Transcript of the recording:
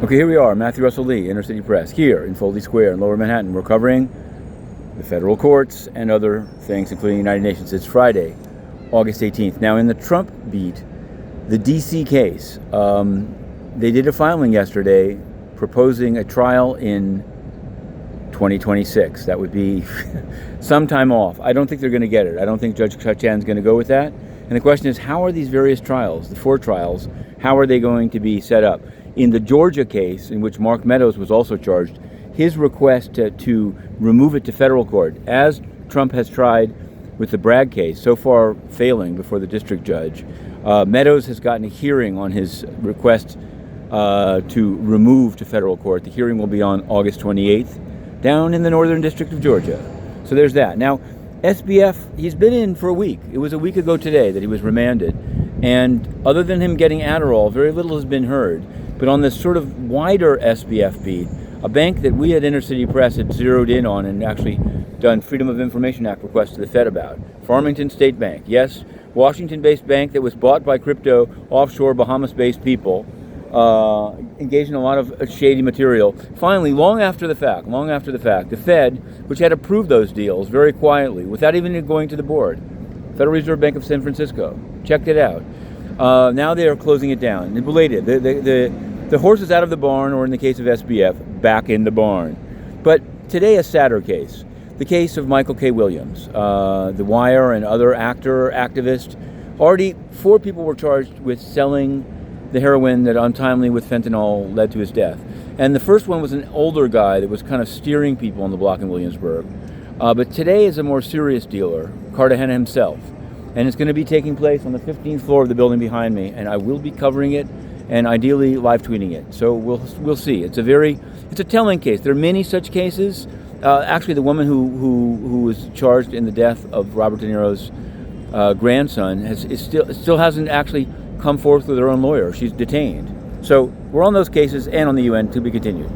Okay, here we are, Matthew Russell Lee, Inner City Press, here in Foley Square in Lower Manhattan. We're covering the federal courts and other things, including the United Nations. It's Friday, August 18th. Now, in the Trump beat, the DC case, they did a filing yesterday proposing a trial in 2026. That would be some time off. I don't think they're going to get it. I don't think Judge Chachan's going to go with that. And the question is, how are these various trials, the 4 trials, how are they going to be set up? In the Georgia case, in which Mark Meadows was also charged, his request to remove it to federal court, as Trump has tried with the Bragg case, so far failing before the district judge, Meadows has gotten a hearing on his request to remove to federal court. The hearing will be on August 28th, down in the Northern District of Georgia. So there's that. Now, SBF, he's been in for a week. It was a week ago today that he was remanded. And other than him getting Adderall, very little has been heard. But on this sort of wider SBF beat, a bank that we at Inner City Press had zeroed in on and actually done Freedom of Information Act requests to the Fed about, Farmington State Bank. Yes, Washington-based bank that was bought by crypto, offshore Bahamas-based people, engaged in a lot of shady material. Finally, long after the fact, the Fed, which had approved those deals very quietly, without even going to the board, Federal Reserve Bank of San Francisco, checked it out. Now they are closing it down. Belated. The horse is out of the barn, or in the case of SBF, back in the barn. But today, a sadder case. The case of Michael K. Williams, The Wire and other activist. Already 4 people were charged with selling the heroin that untimely with fentanyl led to his death. And the first one was an older guy that was kind of steering people on the block in Williamsburg. But today is a more serious dealer, Cartagena himself. And it's going to be taking place on the 15th floor of the building behind me, and I will be covering it and ideally live tweeting it. So we'll see. It's a telling case. There are many such cases. Actually, the woman who was charged in the death of Robert De Niro's grandson still hasn't actually come forth with her own lawyer. She's detained. So we're on those cases and on the UN to be continued.